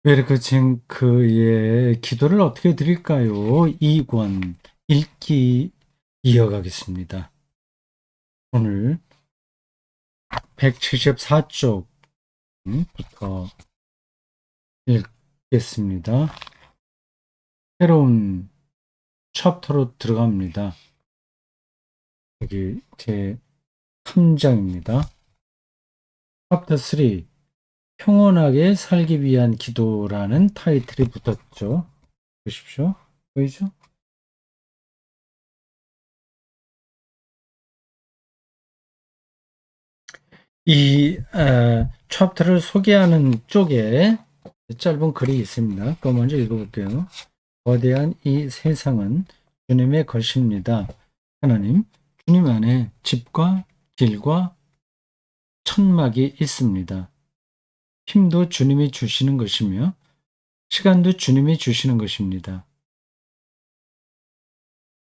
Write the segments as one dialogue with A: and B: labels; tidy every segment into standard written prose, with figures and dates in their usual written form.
A: 베르크체크의 기도를 어떻게 드릴까요? 2권 읽기 이어가겠습니다. 오늘 174쪽부터 읽겠습니다. 새로운 챕터로 들어갑니다. 여기 제 3장입니다. 챕터 3 평온하게 살기 위한 기도라는 타이틀이 붙었죠. 보십시오. 보이죠? 이 챕터를 소개하는 쪽에 짧은 글이 있습니다. 그거 먼저 읽어볼게요. 거대한 이 세상은 주님의 것입니다. 하나님, 주님 안에 집과 길과 천막이 있습니다. 힘도 주님이 주시는 것이며 시간도 주님이 주시는 것입니다.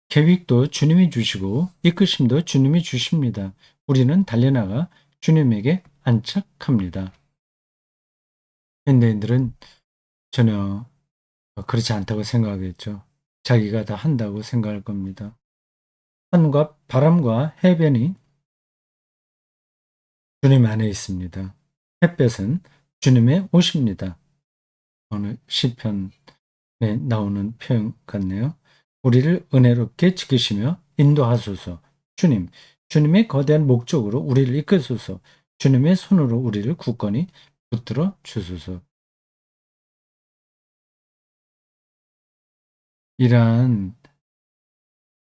A: 계획도 주님이 주시고 이끄심도 주님이 주십니다. 우리는 달려나가 주님에게 안착합니다. 현대인들은 전혀 그렇지 않다고 생각하겠죠. 자기가 다 한다고 생각할 겁니다. 산과 바람과 해변이 주님 안에 있습니다. 햇볕은 주님의 옷입니다. 어느 시편에 나오는 표현 같네요. 우리를 은혜롭게 지키시며 인도하소서. 주님, 주님의 거대한 목적으로 우리를 이끄소서. 주님의 손으로 우리를 굳건히 붙들어 주소서. 이러한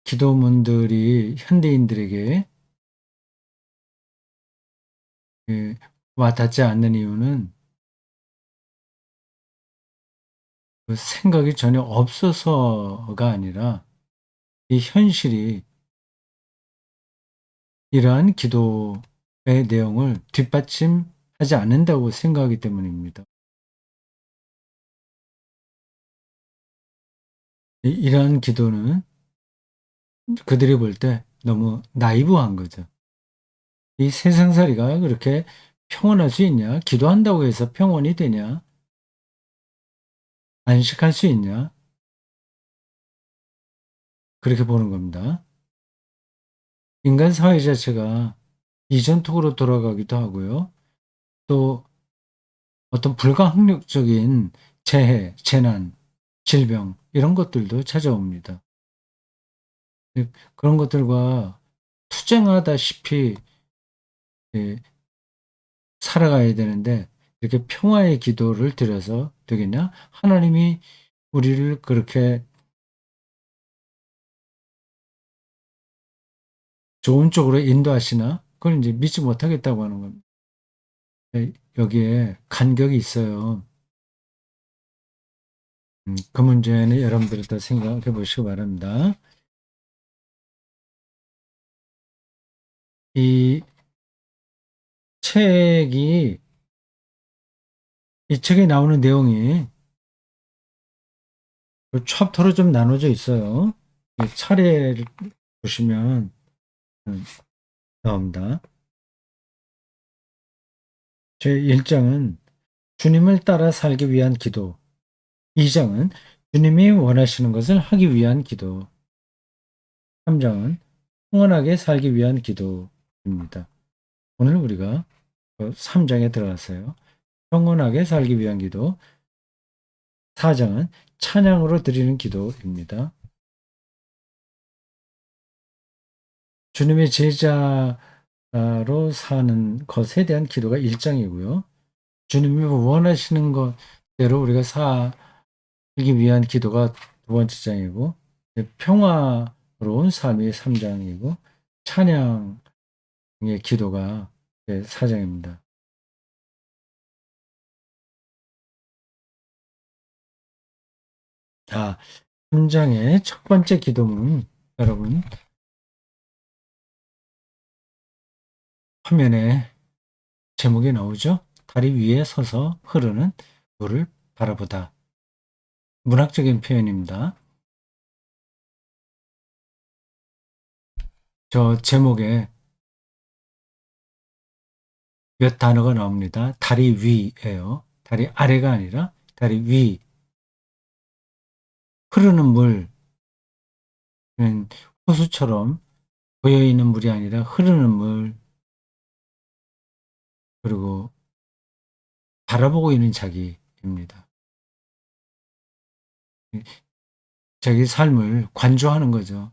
A: 기도문들이 현대인들에게 와닿지 않는 이유는 그 생각이 전혀 없어서가 아니라 이 현실이 이러한 기도의 내용을 뒷받침하지 않는다고 생각하기 때문입니다. 이러한 기도는 그들이 볼 때 너무 나이브한 거죠. 이 세상살이가 그렇게 평온할 수 있냐? 기도한다고 해서 평온이 되냐? 안식할 수 있냐? 그렇게 보는 겁니다. 인간 사회 자체가 이전통으로 돌아가기도 하고요. 또 어떤 불가항력적인 재해, 재난, 질병 이런 것들도 찾아옵니다. 그런 것들과 투쟁하다시피 살아가야 되는데 이렇게 평화의 기도를 드려서 되겠냐? 하나님이 우리를 그렇게 좋은 쪽으로 인도하시나? 그걸 이제 믿지 못하겠다고 하는 겁니다. 여기에 간격이 있어요. 그 문제는 여러분들이 더 생각해 보시기 바랍니다. 이 책이, 이 책에 나오는 내용이 그 챕터로 좀 나눠져 있어요. 이 차례를 보시면 나옵니다. 제 1장은 주님을 따라 살기 위한 기도. 2장은 주님이 원하시는 것을 하기 위한 기도. 3장은 평안하게 살기 위한 기도입니다. 오늘 우리가 3장에 들어갔어요. 평온하게 살기 위한 기도. 4장은 찬양으로 드리는 기도입니다. 주님의 제자로 사는 것에 대한 기도가 1장이고요. 주님이 원하시는 것대로 우리가 살기 위한 기도가 두 번째 장이고, 평화로운 삶이 3장이고, 찬양의 기도가 4장입니다. 3장의 첫 번째 기도문, 여러분, 화면에 제목이 나오죠? 다리 위에 서서 흐르는 물을 바라보다. 문학적인 표현입니다. 저 제목에 몇 단어가 나옵니다. 다리 위예요. 다리 아래가 아니라 다리 위, 흐르는 물, 호수처럼 고여있는 물이 아니라 흐르는 물, 그리고 바라보고 있는 자기입니다. 자기 삶을 관조하는 거죠.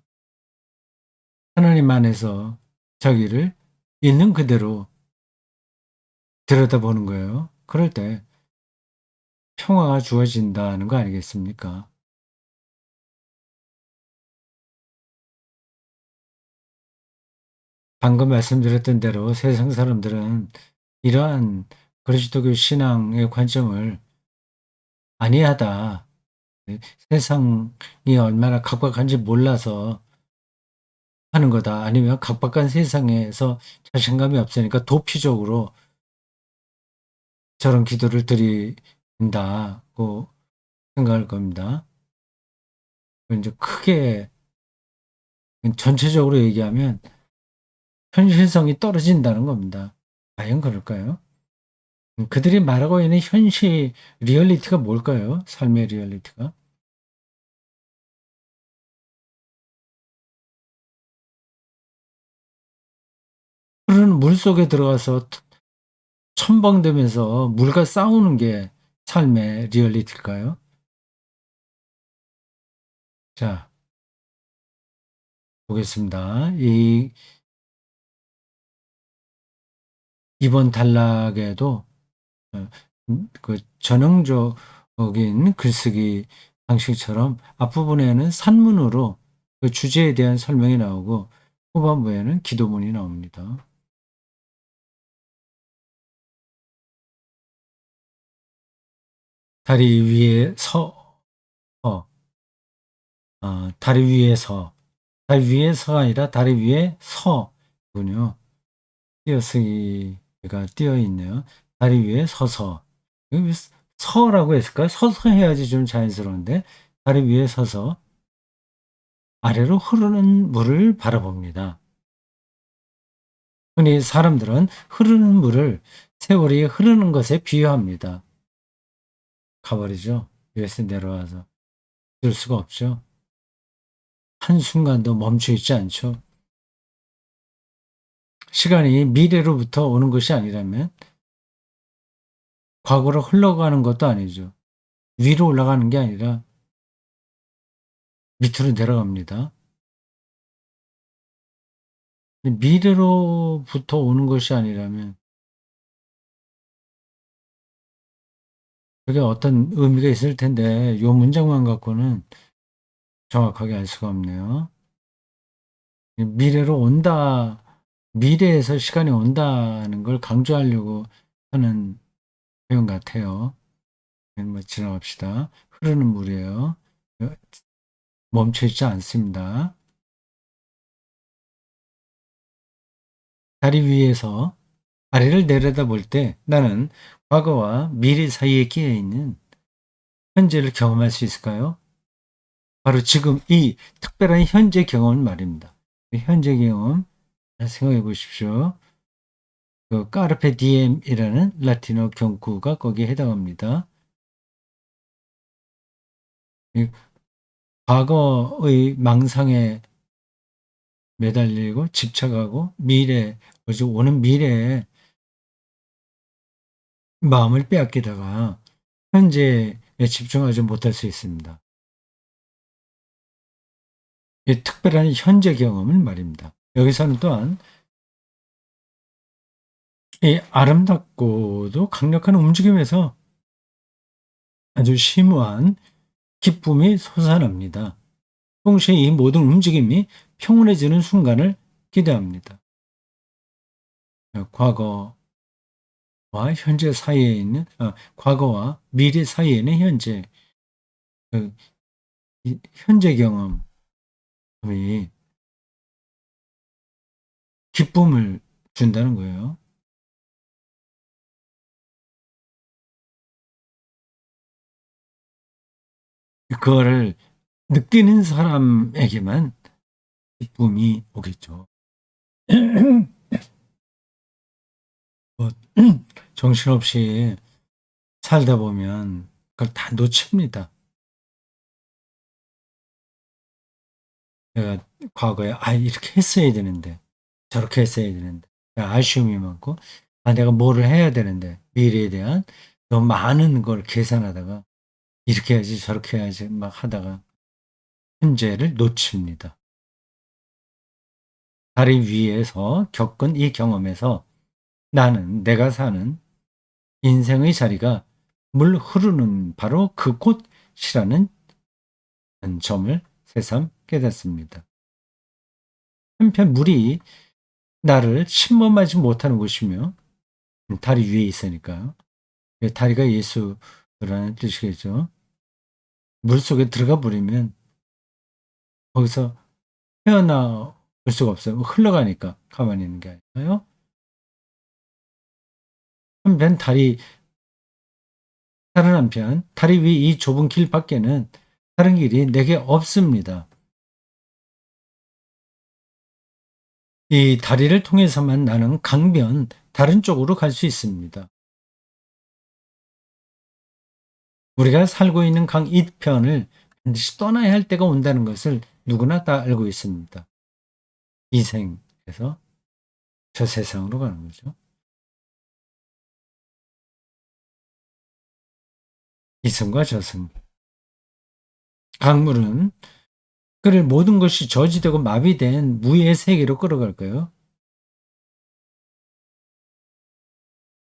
A: 하나님 안에서 자기를 있는 그대로 들여다보는 거예요. 그럴 때 평화가 주어진다는 거 아니겠습니까? 방금 말씀드렸던 대로 세상 사람들은 이러한 그리스도교 신앙의 관점을 아니하다. 세상이 얼마나 각박한지 몰라서 하는 거다. 아니면 각박한 세상에서 자신감이 없으니까 도피적으로 저런 기도를 드린다고 생각할 겁니다. 이제 크게 전체적으로 얘기하면 현실성이 떨어진다는 겁니다. 과연 그럴까요? 그들이 말하고 있는 현실 리얼리티가 뭘까요? 삶의 리얼리티가? 흐르는 물 속에 들어가서 첨벙대면서 물과 싸우는 게 삶의 리얼리티일까요? 자, 보겠습니다. 이번 단락에도 어, 그 전형적인 글쓰기 방식처럼 앞부분에는 산문으로 그 주제에 대한 설명이 나오고 후반부에는 기도문이 나옵니다. 다리 위에 어, 다리 위에서, 다리 위에서가 아니라 다리 위에 서군요. 띄어쓰기가 띄어 있네요. 다리 위에 서서. 여기 서라고 했을까요? 서서 해야지 좀 자연스러운데, 다리 위에 서서 아래로 흐르는 물을 바라봅니다. 흔히 사람들은 흐르는 물을 세월이 흐르는 것에 비유합니다. 가버리죠. 위에서 내려와서. 들 수가 없죠. 한순간도 멈춰 있지 않죠. 시간이 미래로부터 오는 것이 아니라면 과거로 흘러가는 것도 아니죠. 위로 올라가는 게 아니라 밑으로 내려갑니다. 미래로부터 오는 것이 아니라면 그게 어떤 의미가 있을 텐데 이 문장만 갖고는 정확하게 알 수가 없네요. 미래로 온다, 미래에서 시간이 온다는 걸 강조하려고 하는 표현 같아요. 뭐 지나갑시다. 흐르는 물이에요. 멈춰 있지 않습니다. 다리 위에서 아래를 내려다볼 때 나는 과거와 미래 사이에 끼어 있는 현재를 경험할 수 있을까요? 바로 지금 이 특별한 현재 경험을 말입니다. 현재 경험 생각해 보십시오. 그 까르페 디엠이라는 라틴어 경구가 거기에 해당합니다. 이 과거의 망상에 매달리고 집착하고 미래, 오직 오는 미래에 마음을 빼앗기다가 현재에 집중하지 못할 수 있습니다. 이 특별한 현재 경험을 말입니다. 여기서는 또한 이 아름답고도 강력한 움직임에서 아주 심오한 기쁨이 솟아납니다. 동시에 이 모든 움직임이 평온해지는 순간을 기대합니다. 과거와 현재 사이에 있는 과거와 미래 사이에는 현재 그 현재 경험이 기쁨을 준다는 거예요. 그거를 느끼는 사람에게만 기쁨이 오겠죠. 뭐 정신없이 살다 보면 그걸 다 놓칩니다. 내가 과거에 '아 이렇게 했어야 되는데. 저렇게 했어야 되는데.' 아쉬움이 많고 '아 내가 뭐를 해야 되는데.' 미래에 대한 너무 많은 걸 계산하다가 '이렇게 해야지 저렇게 해야지.' 막 하다가 현재를 놓칩니다. 다리 위에서 겪은 이 경험에서 나는 내가 사는 인생의 자리가 물 흐르는 바로 그곳이라는 점을 새삼 깨닫습니다. 한편 물이 나를 침범하지 못하는 곳이며 다리 위에 있으니까요. 다리가 예수라는 뜻이겠죠. 물속에 들어가 버리면 거기서 헤어나올 수가 없어요. 흘러가니까 가만히 있는 게 아니라요. 한편 다른 한편 다리 위 이 좁은 길 밖에는 다른 길이 내게 없습니다. 이 다리를 통해서만 나는 강변 다른 쪽으로 갈 수 있습니다. 우리가 살고 있는 강 이편을 반드시 떠나야 할 때가 온다는 것을 누구나 다 알고 있습니다. 이 생에서 저 세상으로 가는 거죠. 이승과 저승. 강물은 그를 모든 것이 저지되고 마비된 무의 세계로 끌어갈까요?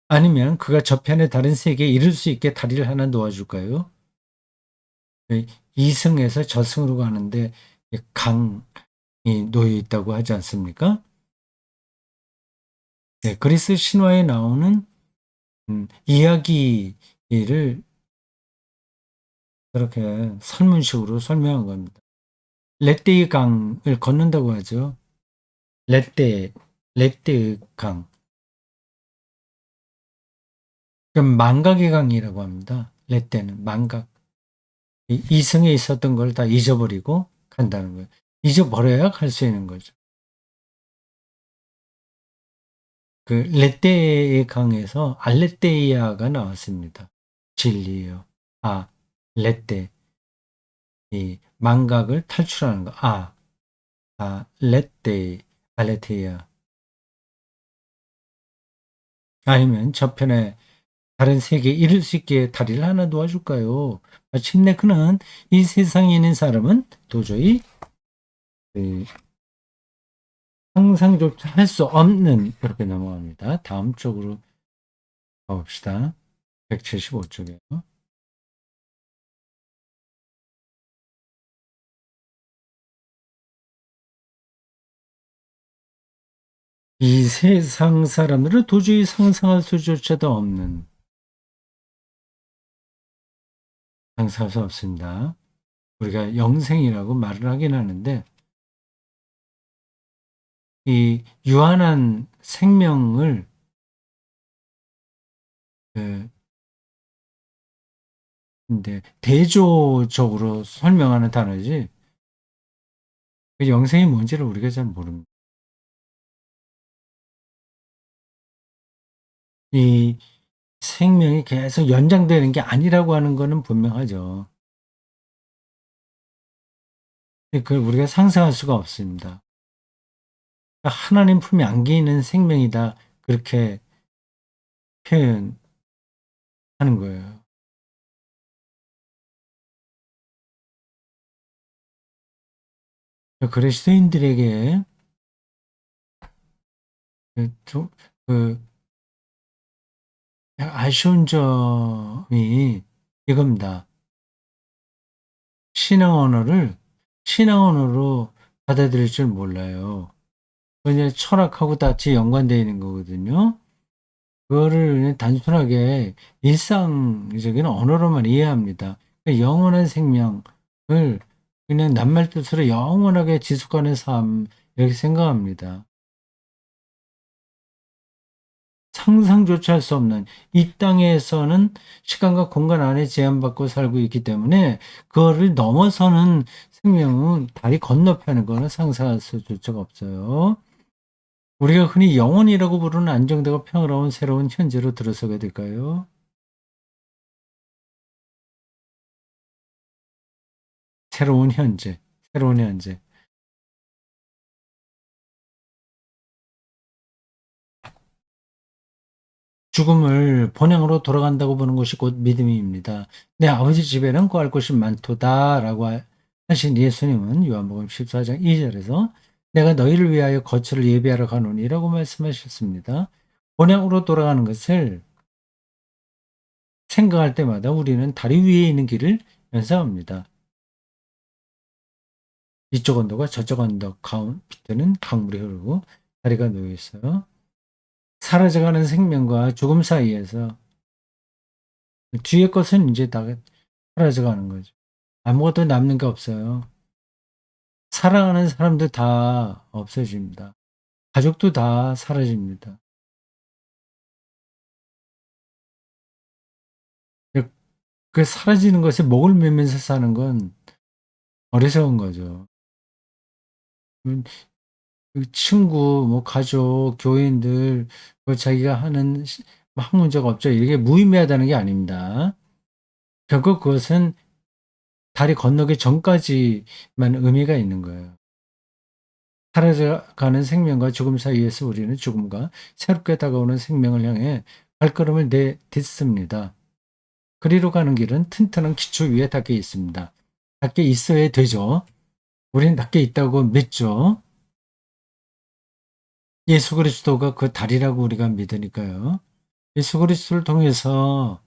A: 아니면 그가 저편의 다른 세계에 이를 수 있게 다리를 하나 놓아줄까요? 네, 이승에서 저승으로 가는데 강이 놓여 있다고 하지 않습니까? 네, 그리스 신화에 나오는 이야기를 그렇게 설문식으로 설명한 겁니다. 렛대의 강을 걷는다고 하죠. 렛대, 렛대의 강. 그럼 망각의 강이라고 합니다. 렛대는 망각. 이승에 있었던 걸 다 잊어버리고 간다는 거예요. 잊어버려야 갈 수 있는 거죠. 그 렛대의 강에서 알레테이아가 나왔습니다. 진리요. 렛대. 이 망각을 탈출하는 거. 렛대, 알레테이아. 아니면 저편에 다른 세계에 이를 수 있게 다리를 하나 놓아줄까요? 마침내 그는 이 세상에 있는 사람은 도저히 그 상상조차 할 수 없는 그렇게 넘어갑니다. 다음 쪽으로 가봅시다. 175쪽이에요. 이 세상 사람들은 도저히 상상할 수조차도 없는 상상할 수 없습니다. 우리가 영생이라고 말을 하긴 하는데 이 유한한 생명을 그 근데 대조적으로 설명하는 단어지 그 영생이 뭔지를 우리가 잘 모릅니다. 이 생명이 계속 연장되는 게 아니라고 하는 거는 분명하죠. 근데 그걸 우리가 상상할 수가 없습니다. 하나님 품에 안기는 생명이다. 그렇게 표현하는 거예요. 그리스도인들에게 좀 그 아쉬운 점이 이겁니다. 신앙 언어를 신앙 언어로 받아들일 줄 몰라요. 그냥 철학하고 같이 연관되어 있는 거거든요. 그거를 그냥 단순하게 일상적인 언어로만 이해합니다. 그러니까 영원한 생명을 그냥 낱말 뜻으로 영원하게 지속하는 삶 이렇게 생각합니다. 상상조차 할 수 없는 이 땅에서는 시간과 공간 안에 제한받고 살고 있기 때문에 그거를 넘어서는 생명은 다리 건너편는 거는 상상할 수조차가 없어요. 우리가 흔히 영혼이라고 부르는 안정되고 평화로운 새로운 현재로 들어서게 될까요? 새로운 현재, 새로운 현재. 죽음을 본향으로 돌아간다고 보는 것이 곧 믿음입니다. 내 아버지 집에는 구할 곳이 많도다라고 하신 예수님은 요한복음 14장 2절에서 내가 너희를 위하여 거처를 예비하러 가노니라고 말씀하셨습니다. 본향으로 돌아가는 것을 생각할 때마다 우리는 다리 위에 있는 길을 연상합니다. 이쪽 언덕과 저쪽 언덕 가운 밑에는 강물이 흐르고 다리가 놓여 있어요. 사라져가는 생명과 죽음 사이에서 뒤에 것은 이제 다 사라져가는 거죠. 아무것도 남는 게 없어요. 사랑하는 사람도 다 없어집니다. 가족도 다 사라집니다. 그 사라지는 것에 목을 매면서 사는 건 어리석은 거죠. 그 친구, 뭐 가족, 교인들, 뭐 자기가 하는 학문적 업적 이게 무의미하다는 게 아닙니다. 결국 그것은 다리 건너기 전까지만 의미가 있는 거예요. 사라져가는 생명과 죽음 사이에서 우리는 죽음과 새롭게 다가오는 생명을 향해 발걸음을 내딛습니다. 그리로 가는 길은 튼튼한 기초 위에 닿게 있습니다. 닿게 있어야 되죠. 우리는 닿게 있다고 믿죠. 예수 그리스도가 그 다리라고 우리가 믿으니까요. 예수 그리스도를 통해서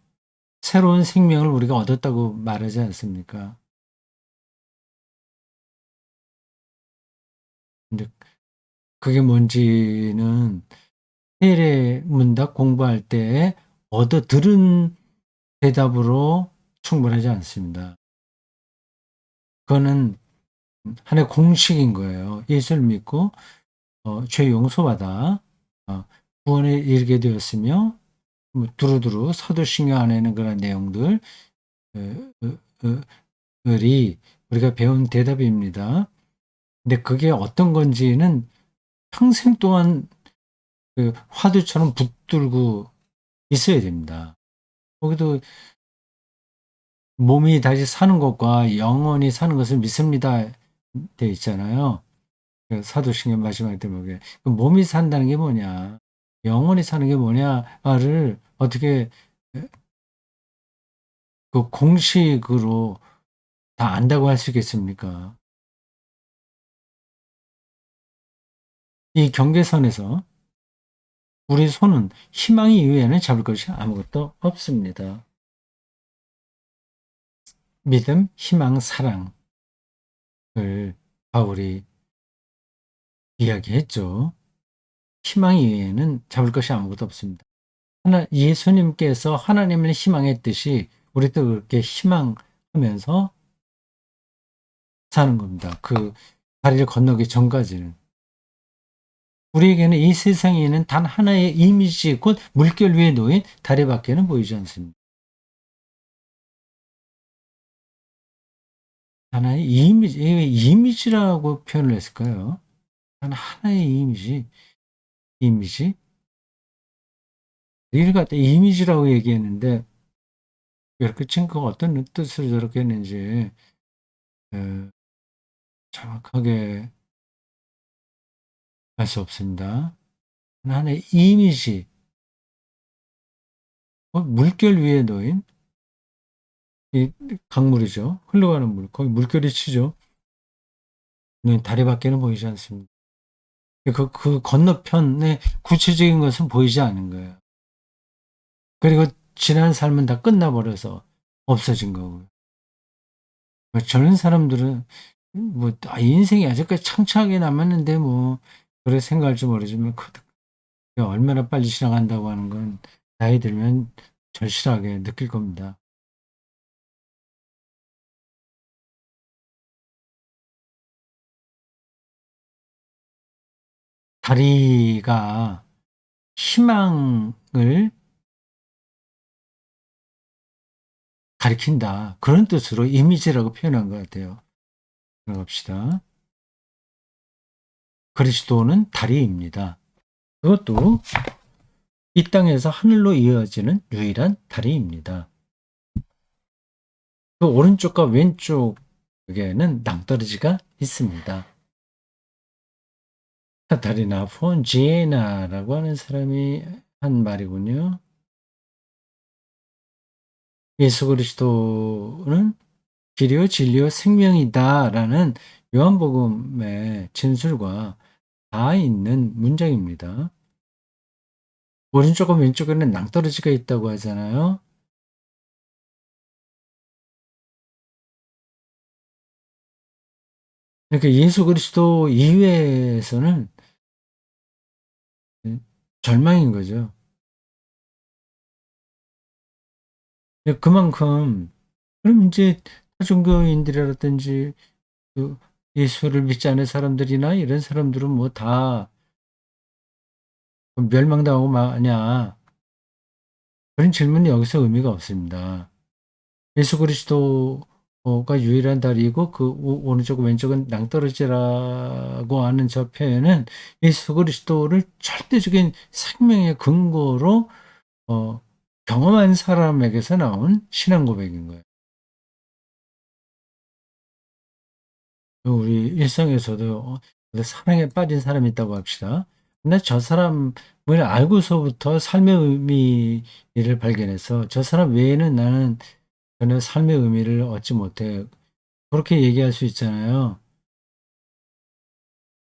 A: 새로운 생명을 우리가 얻었다고 말하지 않습니까? 근데 그게 뭔지는 세례 문답 공부할 때 얻어 들은 대답으로 충분하지 않습니다. 그거는 하나의 공식인 거예요. 예수를 믿고 죄 용서받아 구원에 이르게 되었으며 뭐 두루두루 사도신경 안에는 그런 내용들 이 우리가 배운 대답입니다. 근데 그게 어떤 건지는 평생 동안 그 화두처럼 붙들고 있어야 됩니다. 거기도 몸이 다시 사는 것과 영원히 사는 것을 믿습니다. 돼 있잖아요. 그 사도신경 마지막 대목에 그 몸이 산다는 게 뭐냐, 영원히 사는 게 뭐냐를 어떻게 그 공식으로 다 안다고 할 수 있겠습니까? 이 경계선에서 우리 손은 희망이 이외에는 잡을 것이 아무것도 없습니다. 믿음, 희망, 사랑을 바울이 이야기했죠. 희망 이외에는 잡을 것이 아무것도 없습니다. 예수님께서 하나님을 희망했듯이 우리도 그렇게 희망하면서 사는 겁니다. 그 다리를 건너기 전까지는. 우리에게는 이 세상에는 단 하나의 이미지, 곧 물결 위에 놓인 다리밖에는 보이지 않습니다. 하나의 이미지, 왜 이미지라고 표현을 했을까요? 단 하나의 이미지? 이를 갖다 이미지라고 얘기했는데, 이렇게 친구가 어떤 뜻으로 저렇게 했는지, 정확하게 알 수 없습니다. 하나의 이미지, 물결 위에 놓인 이 강물이죠. 흘러가는 물, 거기 물결이 치죠. 다리밖에는 보이지 않습니다. 그 건너편에 구체적인 것은 보이지 않는 거예요. 그리고 지난 삶은 다 끝나버려서 없어진 거고요. 저런 사람들은 인생이 아직까지 창창하게 남았는데 그래 생각할지 모르지만 얼마나 빨리 지나간다고 하는 건 나이 들면 절실하게 느낄 겁니다. 다리가 희망을 가리킨다. 그런 뜻으로 이미지라고 표현한 것 같아요. 들어갑시다. 그리스도는 다리입니다. 그것도 이 땅에서 하늘로 이어지는 유일한 다리입니다. 그 오른쪽과 왼쪽 그게는 낭떠러지가 있습니다. 카타리나 폰지에나라고 하는 사람이 한 말이군요. 예수 그리스도는 길이요 진리요 생명이다라는 요한복음의 진술과 다 있는 문장입니다. 오른쪽과 왼쪽에는 낭떠러지가 있다고 하잖아요. 그러니까 예수 그리스도 이외에서는 절망인 거죠. 그만큼 그럼 인제 타종교인들이라든지 그 예수를 믿지 않는 사람들이나 이런 사람들은 뭐 다 멸망당하고 마냐. 그런 질문은 여기서 의미가 없습니다. 예수 그리스도가 유일한 다리이고 그 오른쪽 왼쪽은 낭떠러지라고 하는 저 표현은 예수 그리스도를 절대적인 생명의 근거로 어 경험한 사람에게서 나온 신앙 고백인 거예요. 우리 일상에서도 사랑에 빠진 사람이 있다고 합시다. 근데 저 사람을 알고서부터 삶의 의미를 발견해서 '저 사람 외에는 나는 전혀 삶의 의미를 얻지 못해.' 그렇게 얘기할 수 있잖아요.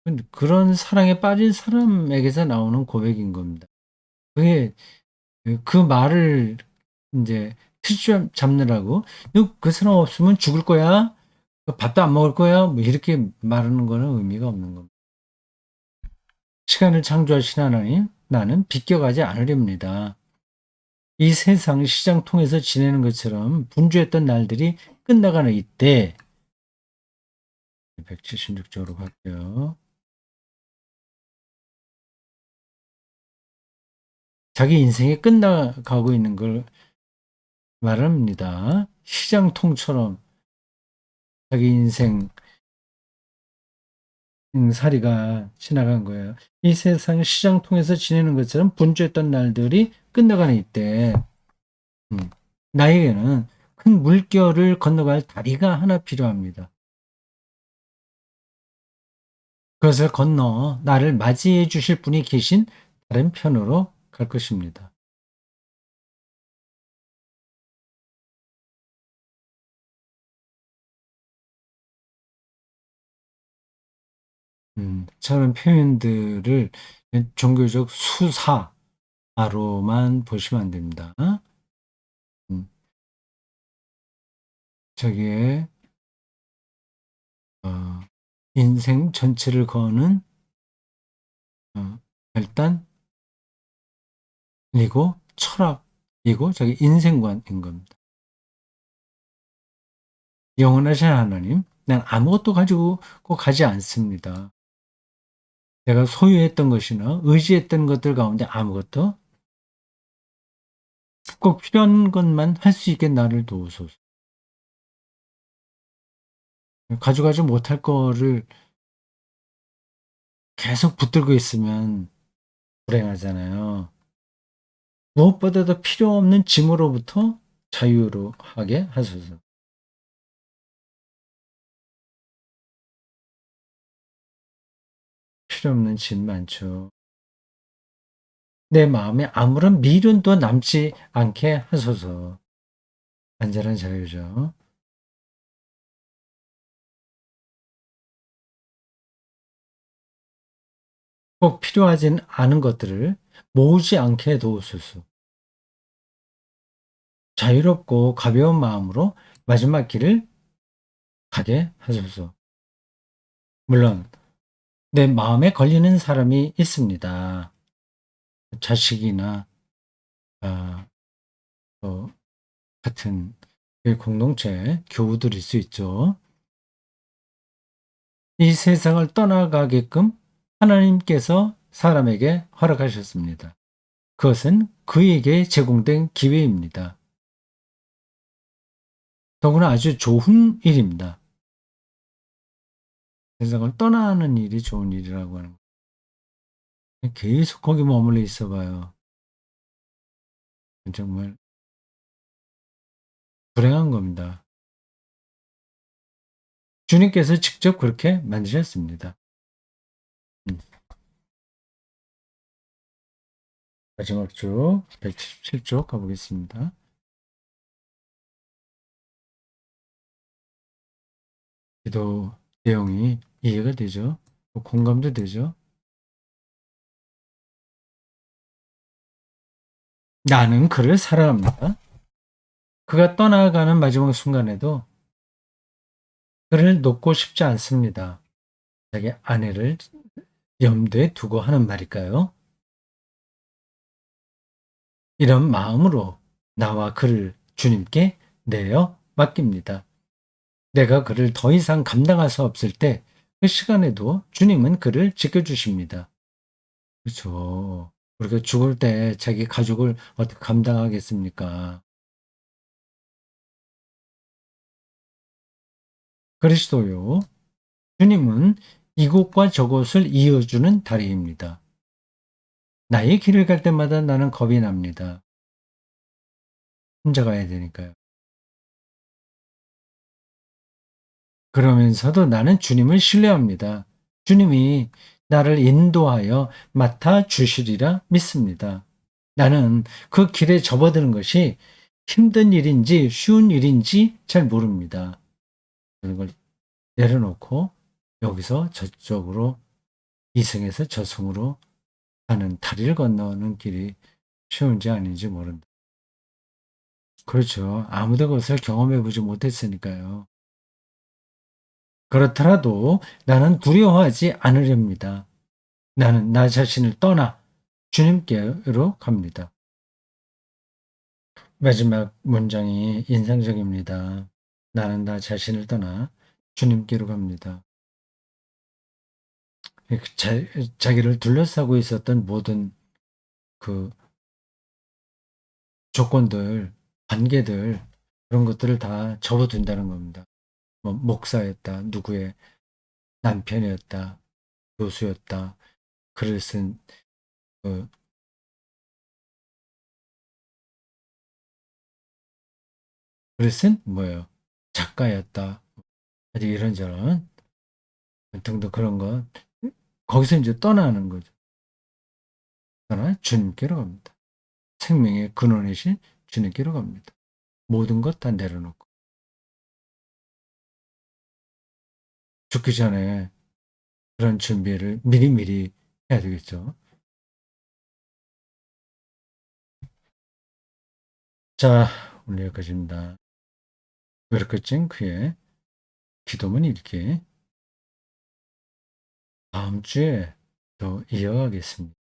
A: 근데 그런 사랑에 빠진 사람에게서 나오는 고백인 겁니다. 그게 그 말을 인제 트집 잡느라고 "너 그 사람 없으면 죽을 거야. 밥도 안 먹을 거야." 뭐 이렇게 말하는 거는 의미가 없는 겁니다. 시간을 창조하신 하나님, 나는 비껴가지 않으렵니다. 이 세상 시장 통해서 지내는 것처럼 분주했던 날들이 끝나가는 이때 176 쪽으로 갈게요. 자기 인생이 끝나가고 있는 걸 말합니다. 시장통처럼 자기 인생 살이가 지나간 거예요. 이 세상 시장 통해서 지내는 것처럼 분주했던 날들이 끝나가는 이때 음 나에게는 큰 물결을 건너갈 다리가 하나 필요합니다. 그것을 건너 나를 맞이해 주실 분이 계신 다른 편으로 갈 것입니다. 저런 표현들을 종교적 수사로만 보시면 안 됩니다. 음 자기의 어 인생 전체를 거는 결단 그리고 철학이고 자기 인생관인 겁니다. 영원하신 하나님, 난 아무것도 가지고 꼭 가지 않습니다. 내가 소유했던 것이나 의지했던 것들 가운데 아무것도 꼭 필요한 것만 할 수 있게 나를 도우소서. 가져가지 못할 거를 계속 붙들고 있으면 불행하잖아요. 무엇보다도 필요 없는 짐으로부터 자유로 하게 하소서. 필요 없는 짐 많죠. 내 마음에 아무런 미련도 남지 않게 하소서. 완전한 자유죠. 꼭 필요하진 않은 것들을 모으지 않게 도우소서. 자유롭고 가벼운 마음으로 마지막 길을 가게 하소서. 물론 내 마음에 걸리는 사람이 있습니다. 자식이나 아 또 같은 그 공동체 교우들일 수 있죠. 이 세상을 떠나가게끔 하나님께서 사람에게 허락하셨습니다. 그것은 그에게 제공된 기회입니다. 더구나 아주 좋은 일입니다. 세상을 떠나는 일이 좋은 일이라고 하는 거예요. 계속 거기 머물러 있어 봐요. 정말 불행한 겁니다. 주님께서 직접 그렇게 만드셨습니다. 음. 마지막 쪽 177쪽 가보겠습니다. 기도 내용이 이해가 되죠? 공감도 되죠? 나는 그를 사랑합니다. 그가 떠나가는 마지막 순간에도 그를 놓고 싶지 않습니다. 자기 아내를 염두에 두고 하는 말일까요? 이런 마음으로 나와 그를 주님께 내어 맡깁니다. 내가 그를 더 이상 감당할 수 없을 때 그 시간에도 주님은 그를 지켜주십니다. 그렇죠. 우리가 죽을 때 자기 가족을 어떻게 감당하겠습니까? 그리스도요. 주님은 이곳과 저곳을 이어주는 다리입니다. 나의 길을 갈 때마다 나는 겁이 납니다. 혼자 가야 되니까요. 그러면서도 나는 주님을 신뢰합니다. 주님이 나를 인도하여 맡아 주시리라 믿습니다. 나는 그 길에 접어드는 것이 힘든 일인지 쉬운 일인지 잘 모릅니다. 그런 걸 내려놓고 여기서 저쪽으로 이승에서 저승으로 가는 다리를 건너는 길이 쉬운지 아닌지 모른다. 그렇죠. 아무도 그것을 경험해 보지 못했으니까요. 그렇더라도 나는 두려워하지 않으렵니다. 나는 나 자신을 떠나 주님께로 갑니다. 마지막 문장이 인상적입니다. 나는 나 자신을 떠나 주님께로 갑니다. 자기를 둘러싸고 있었던 모든 그 조건들, 관계들, 그런 것들을 다 접어둔다는 겁니다. 뭐 목사였다, 누구의 남편이었다, 교수였다, 글을 쓴, 그, 글을 쓴 뭐예요? 작가였다. 아주 이런저런 등등 그런 것. 거기서 이제 떠나는 거죠. 떠나 주님께로 갑니다. 생명의 근원이신 주님께로 갑니다. 모든 것 다 내려놓고. 죽기 전에 그런 준비를 미리미리 해야 되겠죠. 자, 오늘 여기까지입니다. 외롭겠진 그의 기도문 읽기. 다음 주에 또 이어가겠습니다.